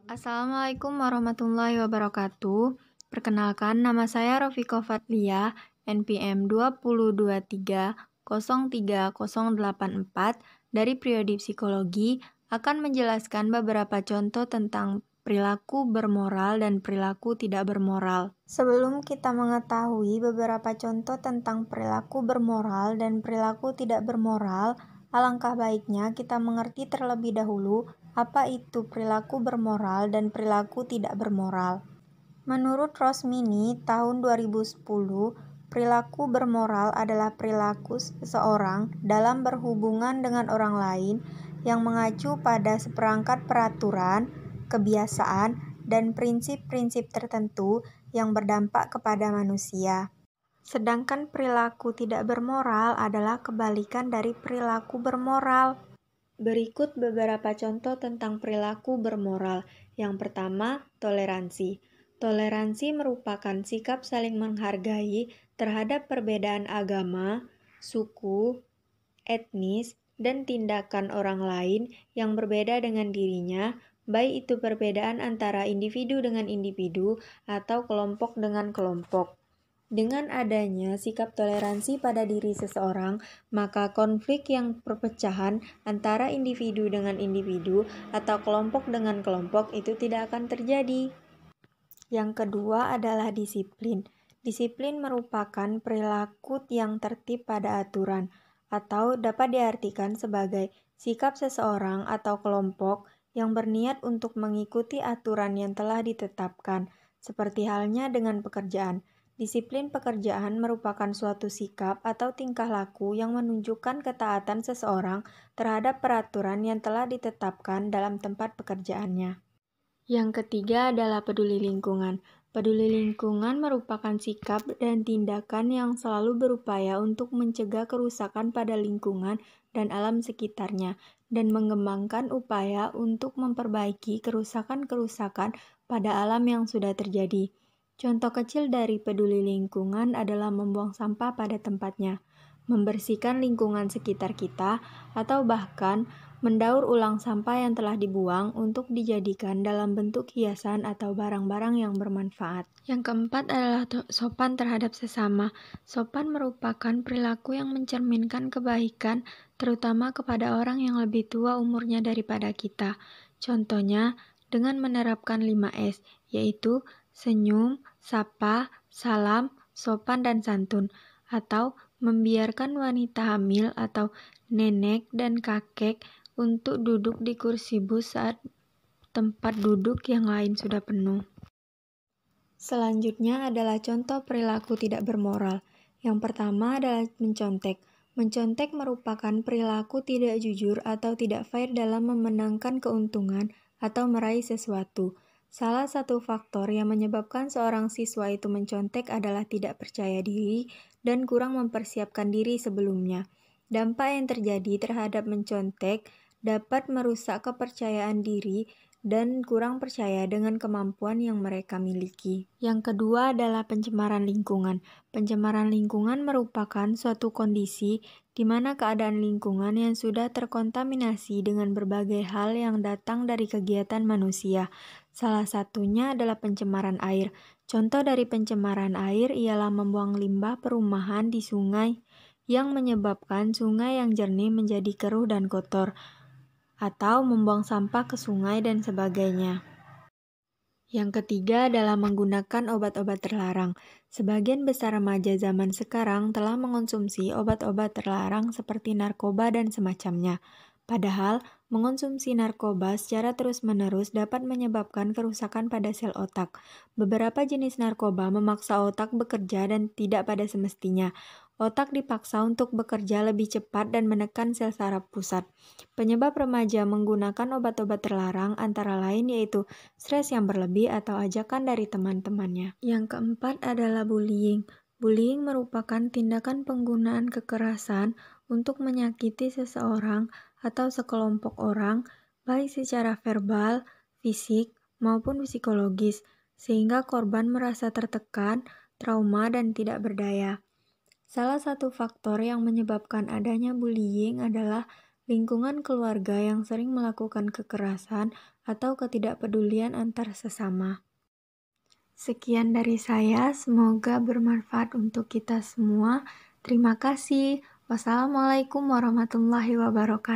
Assalamualaikum warahmatullahi wabarakatuh. Perkenalkan, nama saya Rofiko Fadlia, NPM 2023-03084 dari Prodi Psikologi akan menjelaskan beberapa contoh tentang perilaku bermoral dan perilaku tidak bermoral. Sebelum kita mengetahui beberapa contoh tentang perilaku bermoral dan perilaku tidak bermoral, alangkah baiknya kita mengerti terlebih dahulu apa itu perilaku bermoral dan perilaku tidak bermoral. Menurut Rosmini tahun 2010, perilaku bermoral adalah perilaku seseorang dalam berhubungan dengan orang lain yang mengacu pada seperangkat peraturan, kebiasaan, dan prinsip-prinsip tertentu yang berdampak kepada manusia. Sedangkan perilaku tidak bermoral adalah kebalikan dari perilaku bermoral. Berikut beberapa contoh tentang perilaku bermoral. Yang pertama, toleransi. Toleransi merupakan sikap saling menghargai terhadap perbedaan agama, suku, etnis, dan tindakan orang lain yang berbeda dengan dirinya, baik itu perbedaan antara individu dengan individu atau kelompok dengan kelompok. Dengan adanya sikap toleransi pada diri seseorang, maka konflik yang perpecahan antara individu dengan individu atau kelompok dengan kelompok itu tidak akan terjadi. Yang kedua adalah disiplin. Disiplin merupakan perilaku yang tertib pada aturan, atau dapat diartikan sebagai sikap seseorang atau kelompok yang berniat untuk mengikuti aturan yang telah ditetapkan, seperti halnya dengan pekerjaan. Disiplin pekerjaan merupakan suatu sikap atau tingkah laku yang menunjukkan ketaatan seseorang terhadap peraturan yang telah ditetapkan dalam tempat pekerjaannya. Yang ketiga adalah peduli lingkungan. Peduli lingkungan merupakan sikap dan tindakan yang selalu berupaya untuk mencegah kerusakan pada lingkungan dan alam sekitarnya, dan mengembangkan upaya untuk memperbaiki kerusakan-kerusakan pada alam yang sudah terjadi. Contoh kecil dari peduli lingkungan adalah membuang sampah pada tempatnya, membersihkan lingkungan sekitar kita, atau bahkan mendaur ulang sampah yang telah dibuang untuk dijadikan dalam bentuk hiasan atau barang-barang yang bermanfaat. Yang keempat adalah sopan terhadap sesama. Sopan merupakan perilaku yang mencerminkan kebaikan, terutama kepada orang yang lebih tua umurnya daripada kita. Contohnya, dengan menerapkan 5S, yaitu senyum, sapa, salam, sopan, dan santun, atau membiarkan wanita hamil atau nenek dan kakek untuk duduk di kursi bus saat tempat duduk yang lain sudah penuh. Selanjutnya adalah contoh perilaku tidak bermoral. Yang pertama adalah mencontek. Mencontek merupakan perilaku tidak jujur atau tidak fair dalam memenangkan keuntungan atau meraih sesuatu. Salah satu faktor yang menyebabkan seorang siswa itu mencontek adalah tidak percaya diri dan kurang mempersiapkan diri sebelumnya. Dampak yang terjadi terhadap mencontek dapat merusak kepercayaan diri dan kurang percaya dengan kemampuan yang mereka miliki. Yang kedua adalah pencemaran lingkungan. Pencemaran lingkungan merupakan suatu kondisi di mana keadaan lingkungan yang sudah terkontaminasi dengan berbagai hal yang datang dari kegiatan manusia. Salah satunya adalah pencemaran air. Contoh dari pencemaran air ialah membuang limbah perumahan di sungai yang menyebabkan sungai yang jernih menjadi keruh dan kotor, atau membuang sampah ke sungai dan sebagainya. Yang ketiga adalah menggunakan obat-obat terlarang. Sebagian besar remaja zaman sekarang telah mengonsumsi obat-obat terlarang seperti narkoba dan semacamnya. Padahal, mengonsumsi narkoba secara terus-menerus dapat menyebabkan kerusakan pada sel otak. Beberapa jenis narkoba memaksa otak bekerja dan tidak pada semestinya. Otak dipaksa untuk bekerja lebih cepat dan menekan sel saraf pusat. Penyebab remaja menggunakan obat-obat terlarang antara lain yaitu stres yang berlebih atau ajakan dari teman-temannya. Yang keempat adalah bullying. Bullying merupakan tindakan penggunaan kekerasan untuk menyakiti seseorang atau sekelompok orang, baik secara verbal, fisik, maupun psikologis, sehingga korban merasa tertekan, trauma, dan tidak berdaya. Salah satu faktor yang menyebabkan adanya bullying adalah lingkungan keluarga yang sering melakukan kekerasan atau ketidakpedulian antar sesama. Sekian dari saya, semoga bermanfaat untuk kita semua. Terima kasih. Wassalamualaikum warahmatullahi wabarakatuh.